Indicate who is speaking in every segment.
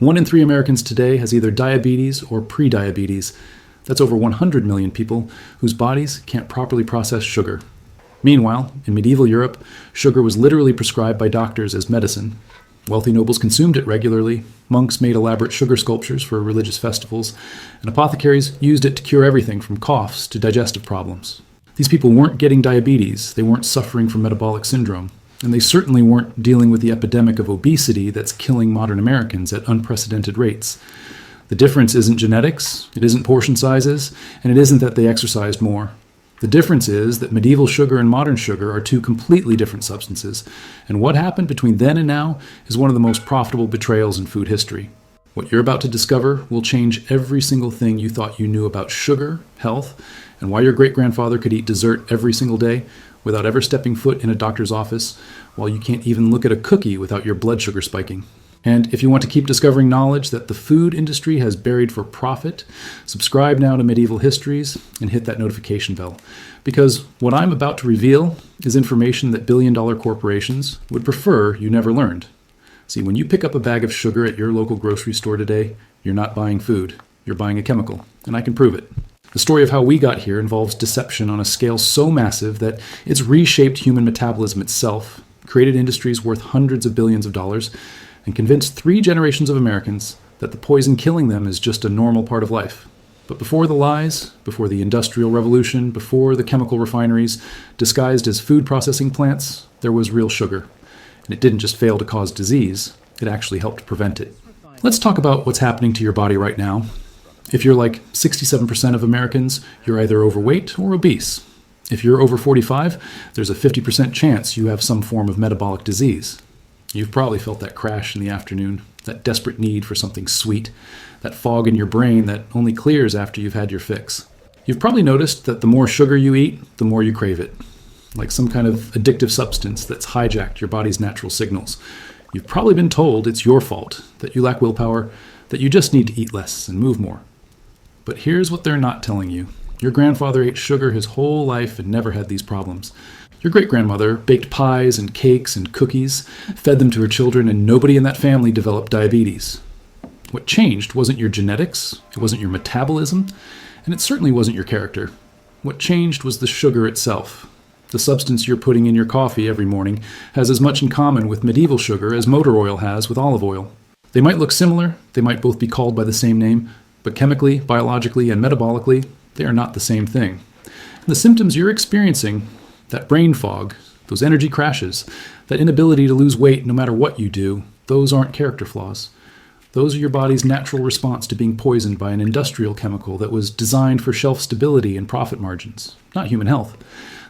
Speaker 1: 1 in 3 Americans today has either diabetes or prediabetes. That's over 100 million people whose bodies can't properly process sugar. Meanwhile, in medieval Europe, sugar was literally prescribed by doctors as medicine. Wealthy nobles consumed it regularly, monks made elaborate sugar sculptures for religious festivals, and apothecaries used it to cure everything from coughs to digestive problems. These people weren't getting diabetes, they weren't suffering from metabolic syndrome, and they certainly weren't dealing with the epidemic of obesity that's killing modern Americans at unprecedented rates. The difference isn't genetics, it isn't portion sizes, and it isn't that they exercised more. The difference is that medieval sugar and modern sugar are two completely different substances, and what happened between then and now is one of the most profitable betrayals in food history. What you're about to discover will change every single thing you thought you knew about sugar, health, and why your great-grandfather could eat dessert every single day without ever stepping foot in a doctor's office, while you can't even look at a cookie without your blood sugar spiking. And if you want to keep discovering knowledge that the food industry has buried for profit, subscribe now to Medieval Histories and hit that notification bell. Because what I'm about to reveal is information that billion-dollar corporations would prefer you never learned. See, when you pick up a bag of sugar at your local grocery store today, you're not buying food, you're buying a chemical, and I can prove it. The story of how we got here involves deception on a scale so massive that it's reshaped human metabolism itself, created industries worth hundreds of billions of dollars, and convinced 3 generations of Americans that the poison killing them is just a normal part of life. But before the lies, before the Industrial Revolution, before the chemical refineries disguised as food processing plants, there was real sugar. And it didn't just fail to cause disease, it actually helped prevent it. Let's talk about what's happening to your body right now. If you're like 67% of Americans, you're either overweight or obese. If you're over 45, there's a 50% chance you have some form of metabolic disease. You've probably felt that crash in the afternoon, that desperate need for something sweet, that fog in your brain that only clears after you've had your fix. You've probably noticed that the more sugar you eat, the more you crave it, like some kind of addictive substance that's hijacked your body's natural signals. You've probably been told it's your fault, that you lack willpower, that you just need to eat less and move more. But here's what they're not telling you. Your grandfather ate sugar his whole life and never had these problems. Your great-grandmother baked pies and cakes and cookies, fed them to her children, and nobody in that family developed diabetes. What changed wasn't your genetics, it wasn't your metabolism, and it certainly wasn't your character. What changed was the sugar itself. The substance you're putting in your coffee every morning has as much in common with medieval sugar as motor oil has with olive oil. They might look similar, they might both be called by the same name, but chemically, biologically, and metabolically, they are not the same thing. And the symptoms you're experiencing, that brain fog, those energy crashes, that inability to lose weight no matter what you do, those aren't character flaws. Those are your body's natural response to being poisoned by an industrial chemical that was designed for shelf stability and profit margins, not human health.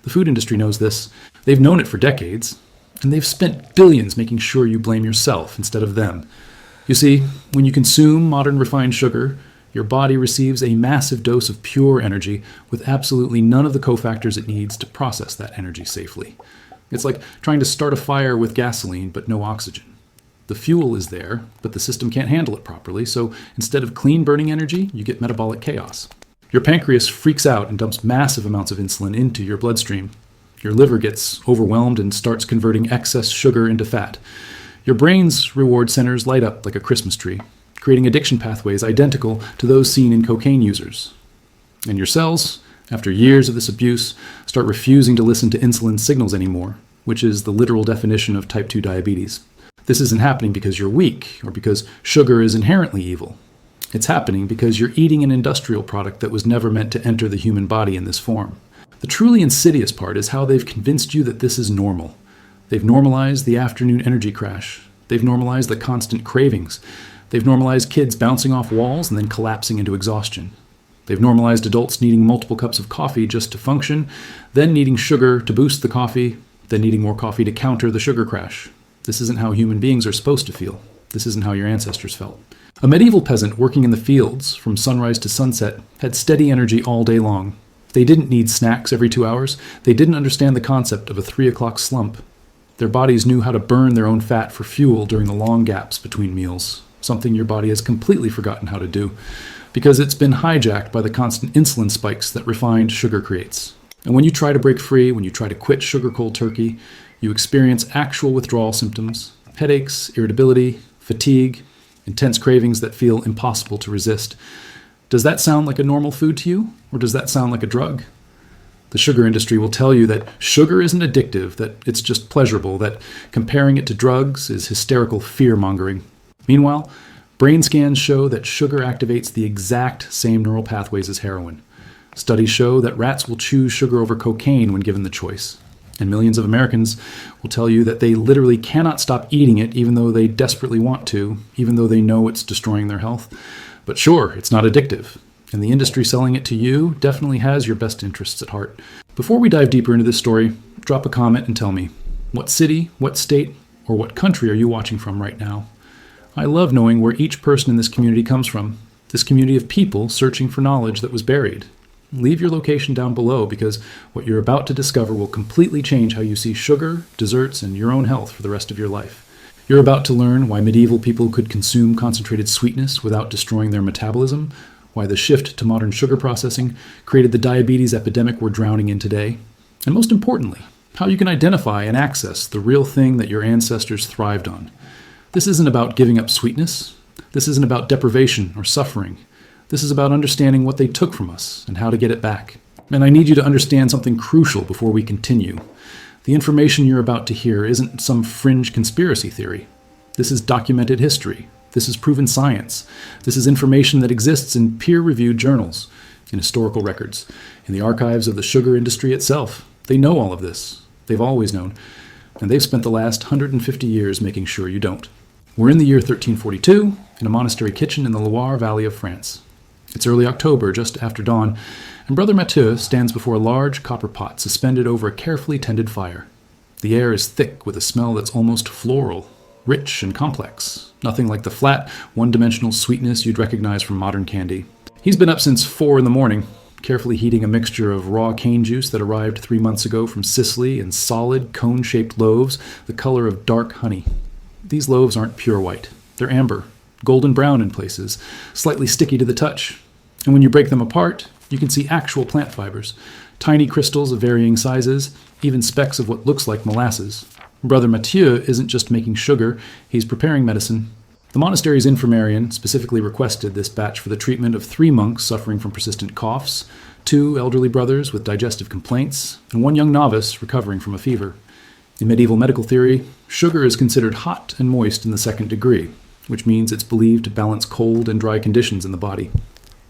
Speaker 1: The food industry knows this. They've known it for decades, and they've spent billions making sure you blame yourself instead of them. You see, when you consume modern refined sugar, your body receives a massive dose of pure energy with absolutely none of the cofactors it needs to process that energy safely. It's like trying to start a fire with gasoline but no oxygen. The fuel is there, but the system can't handle it properly, so instead of clean burning energy, you get metabolic chaos. Your pancreas freaks out and dumps massive amounts of insulin into your bloodstream. Your liver gets overwhelmed and starts converting excess sugar into fat. Your brain's reward centers light up like a Christmas tree, creating addiction pathways identical to those seen in cocaine users. And your cells, after years of this abuse, start refusing to listen to insulin signals anymore, which is the literal definition of type 2 diabetes. This isn't happening because you're weak or because sugar is inherently evil. It's happening because you're eating an industrial product that was never meant to enter the human body in this form. The truly insidious part is how they've convinced you that this is normal. They've normalized the afternoon energy crash. They've normalized the constant cravings. They've normalized kids bouncing off walls and then collapsing into exhaustion. They've normalized adults needing multiple cups of coffee just to function, then needing sugar to boost the coffee, then needing more coffee to counter the sugar crash. This isn't how human beings are supposed to feel. This isn't how your ancestors felt. A medieval peasant working in the fields from sunrise to sunset had steady energy all day long. They didn't need snacks every 2 hours. They didn't understand the concept of a 3 o'clock slump. Their bodies knew how to burn their own fat for fuel during the long gaps between meals, something your body has completely forgotten how to do, because it's been hijacked by the constant insulin spikes that refined sugar creates. And when you try to break free, when you try to quit sugar cold turkey, you experience actual withdrawal symptoms, headaches, irritability, fatigue, intense cravings that feel impossible to resist. Does that sound like a normal food to you, or does that sound like a drug? The sugar industry will tell you that sugar isn't addictive, that it's just pleasurable, that comparing it to drugs is hysterical fear-mongering. Meanwhile, brain scans show that sugar activates the exact same neural pathways as heroin. Studies show that rats will choose sugar over cocaine when given the choice. And millions of Americans will tell you that they literally cannot stop eating it even though they desperately want to, even though they know it's destroying their health. But sure, it's not addictive. And the industry selling it to you definitely has your best interests at heart. Before we dive deeper into this story, drop a comment and tell me, what city, what state, or what country are you watching from right now? I love knowing where each person in this community comes from, this community of people searching for knowledge that was buried. Leave your location down below because what you're about to discover will completely change how you see sugar, desserts, and your own health for the rest of your life. You're about to learn why medieval people could consume concentrated sweetness without destroying their metabolism, why the shift to modern sugar processing created the diabetes epidemic we're drowning in today, and most importantly, how you can identify and access the real thing that your ancestors thrived on. This isn't about giving up sweetness. This isn't about deprivation or suffering. This is about understanding what they took from us and how to get it back. And I need you to understand something crucial before we continue. The information you're about to hear isn't some fringe conspiracy theory. This is documented history. This is proven science. This is information that exists in peer-reviewed journals, in historical records, in the archives of the sugar industry itself. They know all of this. They've always known. And they've spent the last 150 years making sure you don't. We're in the year 1342, in a monastery kitchen in the Loire Valley of France. It's early October, just after dawn, and Brother Mathieu stands before a large copper pot suspended over a carefully tended fire. The air is thick with a smell that's almost floral, rich and complex, nothing like the flat, one-dimensional sweetness you'd recognize from modern candy. He's been up since 4 in the morning, carefully heating a mixture of raw cane juice that arrived 3 months ago from Sicily in solid, cone-shaped loaves the color of dark honey. These loaves aren't pure white. They're amber, golden brown in places, slightly sticky to the touch. And when you break them apart, you can see actual plant fibers, tiny crystals of varying sizes, even specks of what looks like molasses. Brother Mathieu isn't just making sugar, he's preparing medicine. The monastery's infirmarian specifically requested this batch for the treatment of 3 monks suffering from persistent coughs, 2 elderly brothers with digestive complaints, and 1 young novice recovering from a fever. In medieval medical theory, sugar is considered hot and moist in the 2nd degree, which means it's believed to balance cold and dry conditions in the body.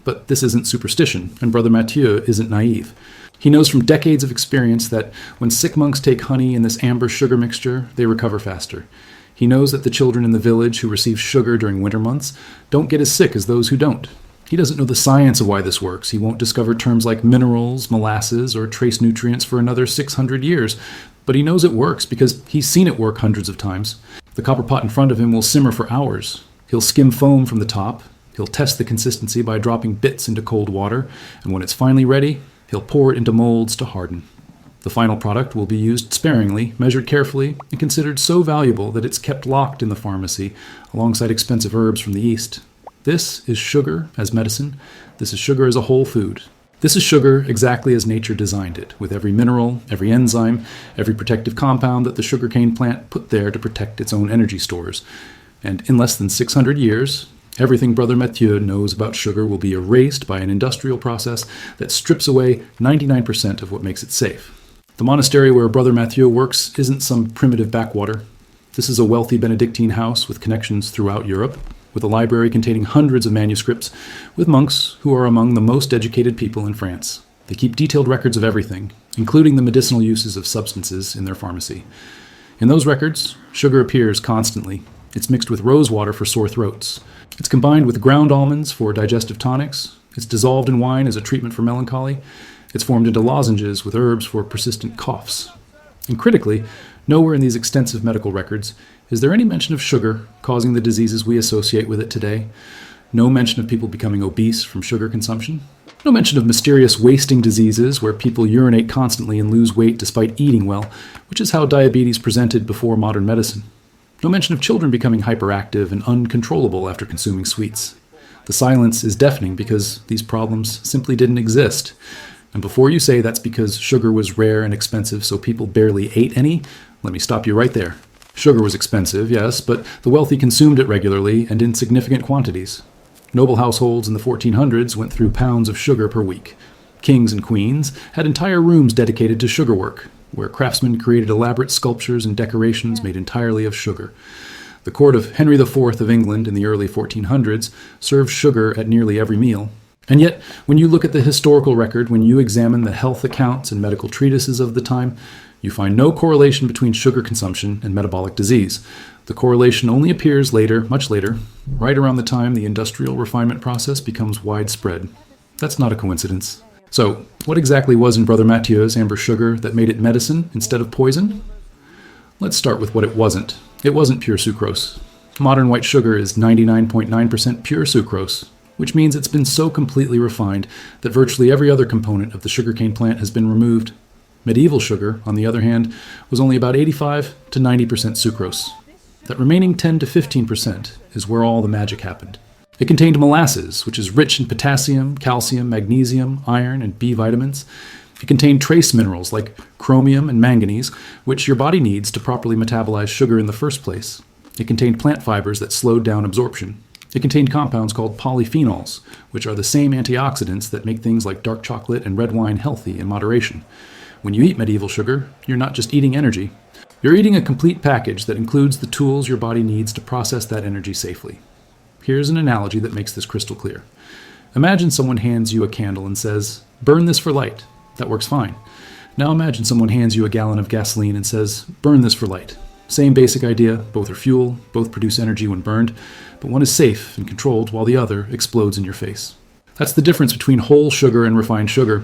Speaker 1: But this isn't superstition, and Brother Mathieu isn't naive. He knows from decades of experience that when sick monks take honey in this amber sugar mixture, they recover faster. He knows that the children in the village who receive sugar during winter months don't get as sick as those who don't. He doesn't know the science of why this works. He won't discover terms like minerals, molasses, or trace nutrients for another 600 years. But he knows it works because he's seen it work hundreds of times. The copper pot in front of him will simmer for hours. He'll skim foam from the top. He'll test the consistency by dropping bits into cold water. And when it's finally ready, he'll pour it into molds to harden. The final product will be used sparingly, measured carefully, and considered so valuable that it's kept locked in the pharmacy alongside expensive herbs from the East. This is sugar as medicine. This is sugar as a whole food. This is sugar exactly as nature designed it, with every mineral, every enzyme, every protective compound that the sugarcane plant put there to protect its own energy stores. And in less than 600 years, everything Brother Mathieu knows about sugar will be erased by an industrial process that strips away 99% of what makes it safe. The monastery where Brother Mathieu works isn't some primitive backwater. This is a wealthy Benedictine house with connections throughout Europe, with a library containing hundreds of manuscripts, with monks who are among the most educated people in France. They keep detailed records of everything, including the medicinal uses of substances in their pharmacy. In those records, sugar appears constantly. It's mixed with rose water for sore throats. It's combined with ground almonds for digestive tonics. It's dissolved in wine as a treatment for melancholy. It's formed into lozenges with herbs for persistent coughs. And critically, nowhere in these extensive medical records is there any mention of sugar causing the diseases we associate with it today. No mention of people becoming obese from sugar consumption. No mention of mysterious wasting diseases where people urinate constantly and lose weight despite eating well, which is how diabetes presented before modern medicine. No mention of children becoming hyperactive and uncontrollable after consuming sweets. The silence is deafening because these problems simply didn't exist. And before you say that's because sugar was rare and expensive so people barely ate any, let me stop you right there. Sugar was expensive, yes, but the wealthy consumed it regularly and in significant quantities. Noble households in the 1400s went through pounds of sugar per week. Kings and queens had entire rooms dedicated to sugar work, where craftsmen created elaborate sculptures and decorations made entirely of sugar. The court of Henry IV of England in the early 1400s served sugar at nearly every meal. And yet, when you look at the historical record, when you examine the health accounts and medical treatises of the time, you find no correlation between sugar consumption and metabolic disease. The correlation only appears later, much later, right around the time the industrial refinement process becomes widespread. That's not a coincidence. So, what exactly was in Brother Mathieu's amber sugar that made it medicine instead of poison? Let's start with what it wasn't. It wasn't pure sucrose. Modern white sugar is 99.9% pure sucrose, which means it's been so completely refined that virtually every other component of the sugarcane plant has been removed. Medieval sugar, on the other hand, was only about 85 to 90% sucrose. That remaining 10 to 15% is where all the magic happened. It contained molasses, which is rich in potassium, calcium, magnesium, iron, and B vitamins. It contained trace minerals like chromium and manganese, which your body needs to properly metabolize sugar in the first place. It contained plant fibers that slowed down absorption. It contained compounds called polyphenols, which are the same antioxidants that make things like dark chocolate and red wine healthy in moderation. When you eat medieval sugar, you're not just eating energy. You're eating a complete package that includes the tools your body needs to process that energy safely. Here's an analogy that makes this crystal clear. Imagine someone hands you a candle and says, "Burn this for light." That works fine. Now imagine someone hands you a gallon of gasoline and says, "Burn this for light." Same basic idea, both are fuel, both produce energy when burned, but one is safe and controlled while the other explodes in your face. That's the difference between whole sugar and refined sugar.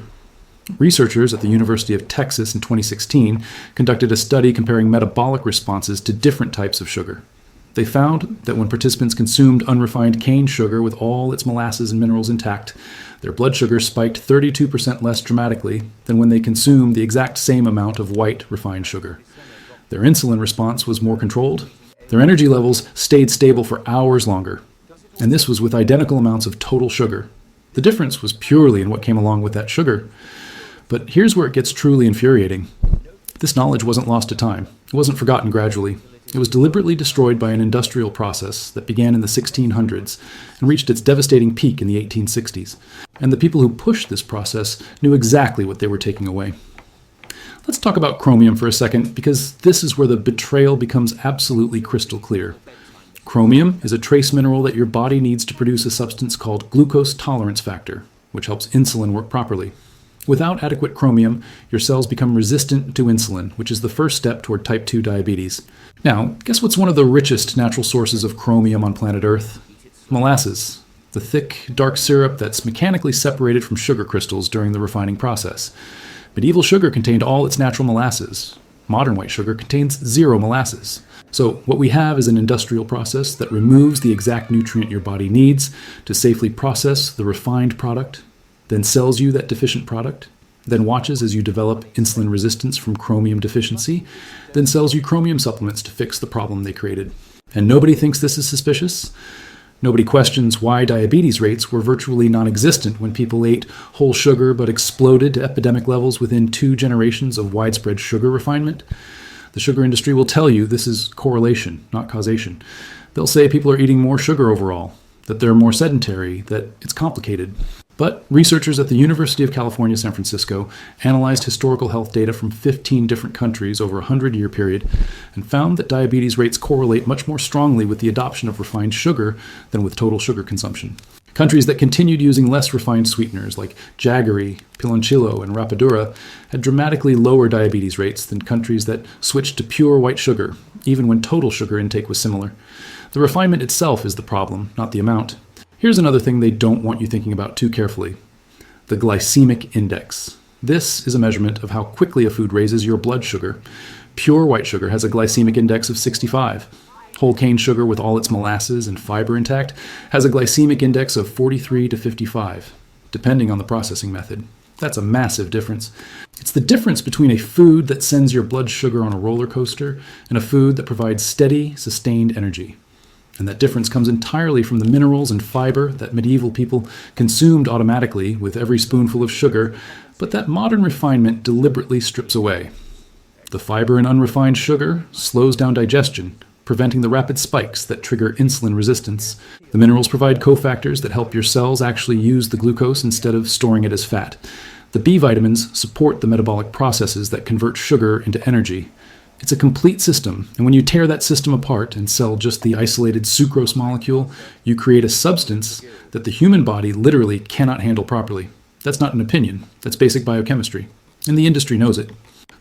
Speaker 1: Researchers at the University of Texas in 2016 conducted a study comparing metabolic responses to different types of sugar. They found that when participants consumed unrefined cane sugar with all its molasses and minerals intact, their blood sugar spiked 32% less dramatically than when they consumed the exact same amount of white refined sugar. Their insulin response was more controlled. Their energy levels stayed stable for hours longer. And this was with identical amounts of total sugar. The difference was purely in what came along with that sugar. But here's where it gets truly infuriating. This knowledge wasn't lost to time. It wasn't forgotten gradually. It was deliberately destroyed by an industrial process that began in the 1600s and reached its devastating peak in the 1860s. And the people who pushed this process knew exactly what they were taking away. Let's talk about chromium for a second, because this is where the betrayal becomes absolutely crystal clear. Chromium is a trace mineral that your body needs to produce a substance called glucose tolerance factor, which helps insulin work properly. Without adequate chromium, your cells become resistant to insulin, which is the first step toward type 2 diabetes. Now, guess what's one of the richest natural sources of chromium on planet Earth? Molasses, the thick, dark syrup that's mechanically separated from sugar crystals during the refining process. Medieval sugar contained all its natural molasses. Modern white sugar contains zero molasses. So what we have is an industrial process that removes the exact nutrient your body needs to safely process the refined product, then sells you that deficient product, then watches as you develop insulin resistance from chromium deficiency, then sells you chromium supplements to fix the problem they created. And nobody thinks this is suspicious? Nobody questions why diabetes rates were virtually non-existent when people ate whole sugar but exploded to epidemic levels within 2 generations of widespread sugar refinement? The sugar industry will tell you this is correlation, not causation. They'll say people are eating more sugar overall, that they're more sedentary, that it's complicated. But researchers at the University of California, San Francisco analyzed historical health data from 15 different countries over a 100-year period and found that diabetes rates correlate much more strongly with the adoption of refined sugar than with total sugar consumption. Countries that continued using less refined sweeteners like jaggery, piloncillo, and rapadura had dramatically lower diabetes rates than countries that switched to pure white sugar, even when total sugar intake was similar. The refinement itself is the problem, not the amount. Here's another thing they don't want you thinking about too carefully: the glycemic index. This is a measurement of how quickly a food raises your blood sugar. Pure white sugar has a glycemic index of 65. Whole cane sugar with all its molasses and fiber intact has a glycemic index of 43 to 55, depending on the processing method. That's a massive difference. It's the difference between a food that sends your blood sugar on a roller coaster and a food that provides steady, sustained energy. And that difference comes entirely from the minerals and fiber that medieval people consumed automatically with every spoonful of sugar, but that modern refinement deliberately strips away. The fiber in unrefined sugar slows down digestion, preventing the rapid spikes that trigger insulin resistance. The minerals provide cofactors that help your cells actually use the glucose instead of storing it as fat. The B vitamins support the metabolic processes that convert sugar into energy. It's a complete system, and when you tear that system apart and sell just the isolated sucrose molecule, you create a substance that the human body literally cannot handle properly. That's not an opinion. That's basic biochemistry. And the industry knows it.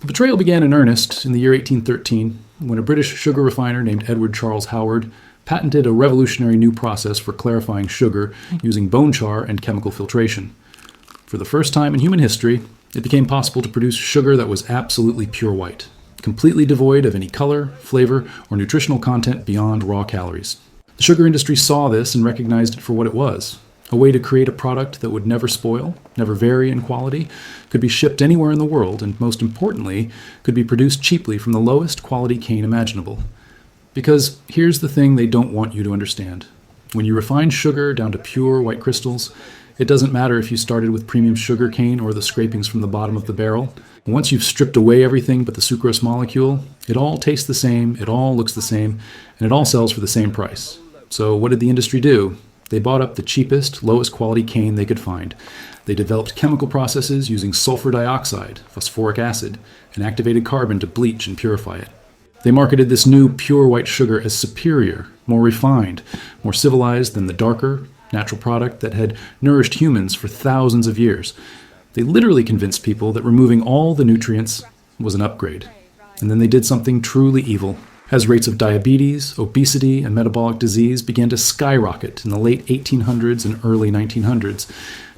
Speaker 1: The betrayal began in earnest in the year 1813 when a British sugar refiner named Edward Charles Howard patented a revolutionary new process for clarifying sugar using bone char and chemical filtration. For the first time in human history, it became possible to produce sugar that was absolutely pure white, completely devoid of any color, flavor, or nutritional content beyond raw calories. The sugar industry saw this and recognized it for what it was, a way to create a product that would never spoil, never vary in quality, could be shipped anywhere in the world, and most importantly, could be produced cheaply from the lowest quality cane imaginable. Because here's the thing they don't want you to understand. When you refine sugar down to pure white crystals, it doesn't matter if you started with premium sugar cane or the scrapings from the bottom of the barrel. Once you've stripped away everything but the sucrose molecule, it all tastes the same, it all looks the same, and it all sells for the same price. So what did the industry do? They bought up the cheapest, lowest quality cane they could find. They developed chemical processes using sulfur dioxide, phosphoric acid, and activated carbon to bleach and purify it. They marketed this new pure white sugar as superior, more refined, more civilized than the darker, natural product that had nourished humans for thousands of years. They literally convinced people that removing all the nutrients was an upgrade. And then they did something truly evil. As rates of diabetes, obesity, and metabolic disease began to skyrocket in the late 1800s and early 1900s,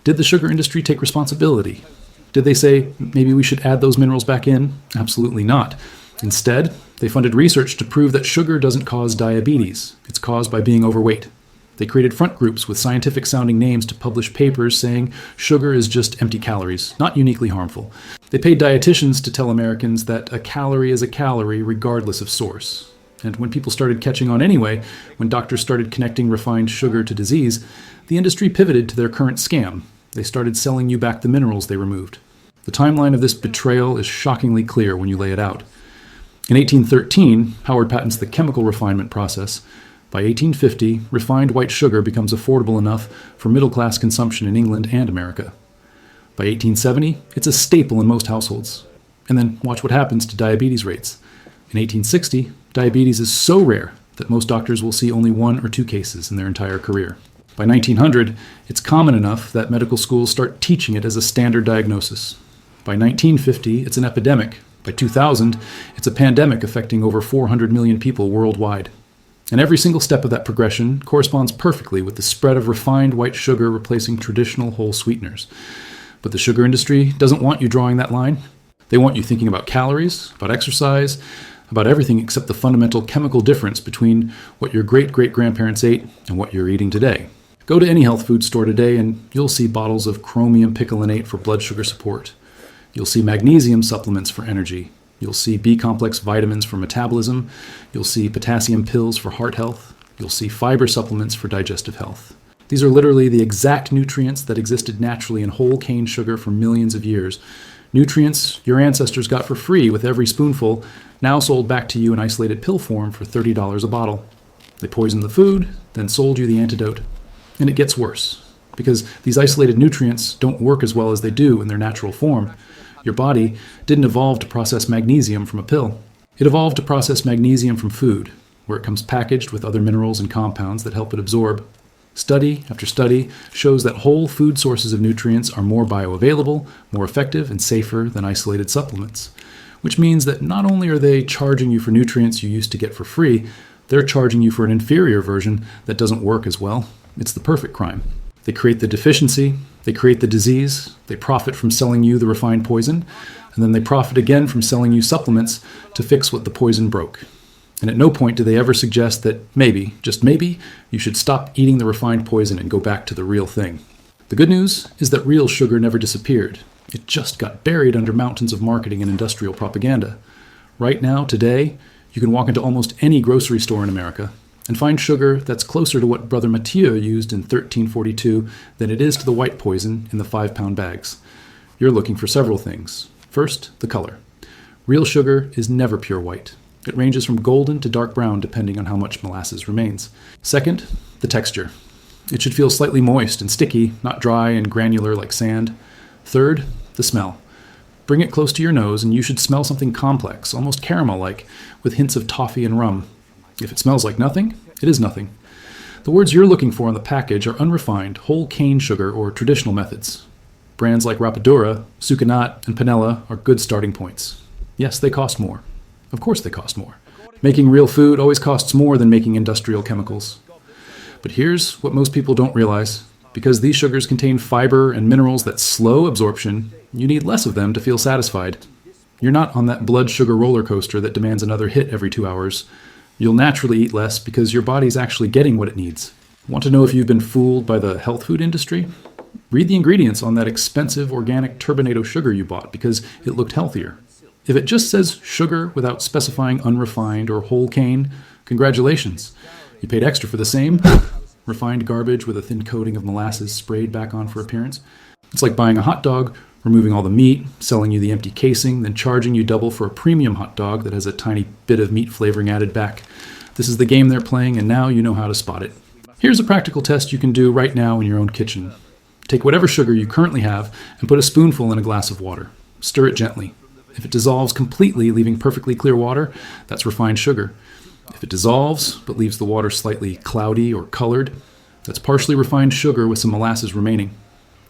Speaker 1: did the sugar industry take responsibility? Did they say, maybe we should add those minerals back in? Absolutely not. Instead, they funded research to prove that sugar doesn't cause diabetes. It's caused by being overweight. They created front groups with scientific-sounding names to publish papers saying sugar is just empty calories, not uniquely harmful. They paid dietitians to tell Americans that a calorie is a calorie regardless of source. And when people started catching on anyway, when doctors started connecting refined sugar to disease, the industry pivoted to their current scam. They started selling you back the minerals they removed. The timeline of this betrayal is shockingly clear when you lay it out. In 1813, Howard patents the chemical refinement process. By 1850, refined white sugar becomes affordable enough for middle-class consumption in England and America. By 1870, it's a staple in most households. And then watch what happens to diabetes rates. In 1860, diabetes is so rare that most doctors will see only 1 or 2 cases in their entire career. By 1900, it's common enough that medical schools start teaching it as a standard diagnosis. By 1950, it's an epidemic. By 2000, it's a pandemic affecting over 400 million people worldwide. And every single step of that progression corresponds perfectly with the spread of refined white sugar replacing traditional whole sweeteners. But the sugar industry doesn't want you drawing that line. They want you thinking about calories, about exercise, about everything except the fundamental chemical difference between what your great-great-grandparents ate and what you're eating today. Go to any health food store today and you'll see bottles of chromium picolinate for blood sugar support. You'll see magnesium supplements for energy. You'll see B-complex vitamins for metabolism. You'll see potassium pills for heart health. You'll see fiber supplements for digestive health. These are literally the exact nutrients that existed naturally in whole cane sugar for millions of years. Nutrients your ancestors got for free with every spoonful, now sold back to you in isolated pill form for $30 a bottle. They poisoned the food, then sold you the antidote. And it gets worse, because these isolated nutrients don't work as well as they do in their natural form. Your body didn't evolve to process magnesium from a pill. It evolved to process magnesium from food, where it comes packaged with other minerals and compounds that help it absorb. Study after study shows that whole food sources of nutrients are more bioavailable, more effective, and safer than isolated supplements. Which means that not only are they charging you for nutrients you used to get for free, they're charging you for an inferior version that doesn't work as well. It's the perfect crime. They create the deficiency, they create the disease, they profit from selling you the refined poison, and then they profit again from selling you supplements to fix what the poison broke. And at no point do they ever suggest that maybe, just maybe, you should stop eating the refined poison and go back to the real thing. The good news is that real sugar never disappeared. It just got buried under mountains of marketing and industrial propaganda. Right now, today, you can walk into almost any grocery store in America and find sugar that's closer to what Brother Mathieu used in 1342 than it is to the white poison in the 5-pound bags. You're looking for several things. First, the color. Real sugar is never pure white. It ranges from golden to dark brown depending on how much molasses remains. Second, the texture. It should feel slightly moist and sticky, not dry and granular like sand. Third, the smell. Bring it close to your nose and you should smell something complex, almost caramel-like, with hints of toffee and rum. If it smells like nothing, it is nothing. The words you're looking for on the package are unrefined, whole cane sugar, or traditional methods. Brands like Rapadura, Sucanat, and Panela are good starting points. Yes, they cost more. Of course they cost more. Making real food always costs more than making industrial chemicals. But here's what most people don't realize. Because these sugars contain fiber and minerals that slow absorption, you need less of them to feel satisfied. You're not on that blood sugar roller coaster that demands another hit every 2 hours. You'll naturally eat less because your body's actually getting what it needs. Want to know if you've been fooled by the health food industry? Read the ingredients on that expensive organic turbinado sugar you bought because it looked healthier. If it just says sugar without specifying unrefined or whole cane, congratulations. You paid extra for the same refined garbage with a thin coating of molasses sprayed back on for appearance. It's like buying a hot dog, removing all the meat, selling you the empty casing, then charging you double for a premium hot dog that has a tiny bit of meat flavoring added back. This is the game they're playing, and now you know how to spot it. Here's a practical test you can do right now in your own kitchen. Take whatever sugar you currently have and put a spoonful in a glass of water. Stir it gently. If it dissolves completely, leaving perfectly clear water, that's refined sugar. If it dissolves, but leaves the water slightly cloudy or colored, that's partially refined sugar with some molasses remaining.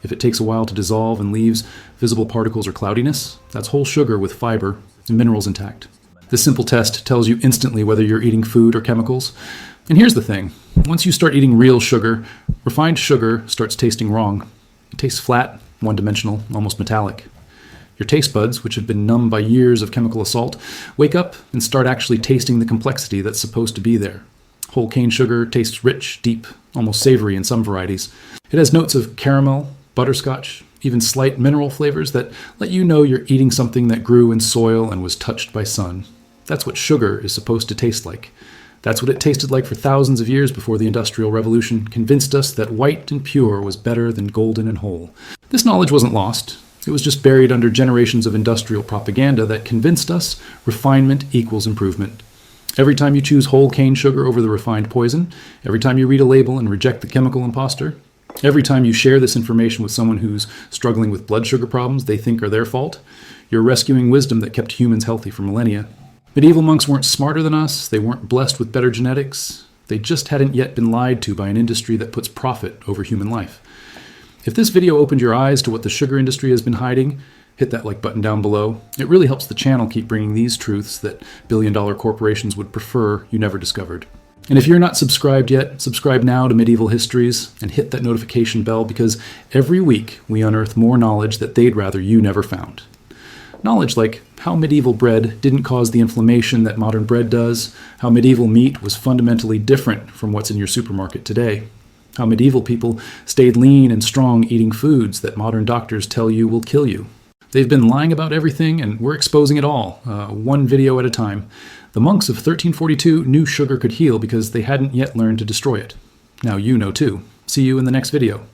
Speaker 1: If it takes a while to dissolve and leaves visible particles or cloudiness, that's whole sugar with fiber and minerals intact. This simple test tells you instantly whether you're eating food or chemicals. And here's the thing. Once you start eating real sugar, refined sugar starts tasting wrong. It tastes flat, one-dimensional, almost metallic. Your taste buds, which have been numbed by years of chemical assault, wake up and start actually tasting the complexity that's supposed to be there. Whole cane sugar tastes rich, deep, almost savory in some varieties. It has notes of caramel, butterscotch, even slight mineral flavors that let you know you're eating something that grew in soil and was touched by sun. That's what sugar is supposed to taste like. That's what it tasted like for thousands of years before the Industrial Revolution convinced us that white and pure was better than golden and whole. This knowledge wasn't lost. It was just buried under generations of industrial propaganda that convinced us refinement equals improvement. Every time you choose whole cane sugar over the refined poison, every time you read a label and reject the chemical imposter, every time you share this information with someone who's struggling with blood sugar problems they think are their fault, you're rescuing wisdom that kept humans healthy for millennia. Medieval monks weren't smarter than us, they weren't blessed with better genetics, they just hadn't yet been lied to by an industry that puts profit over human life. If this video opened your eyes to what the sugar industry has been hiding, hit that like button down below. It really helps the channel keep bringing these truths that billion-dollar corporations would prefer you never discovered. And if you're not subscribed yet, subscribe now to Medieval Histories and hit that notification bell because every week we unearth more knowledge that they'd rather you never found. Knowledge like how medieval bread didn't cause the inflammation that modern bread does, how medieval meat was fundamentally different from what's in your supermarket today, how medieval people stayed lean and strong eating foods that modern doctors tell you will kill you. They've been lying about everything, and we're exposing it all, one video at a time. The monks of 1342 knew sugar could heal because they hadn't yet learned to destroy it. Now you know too. See you in the next video.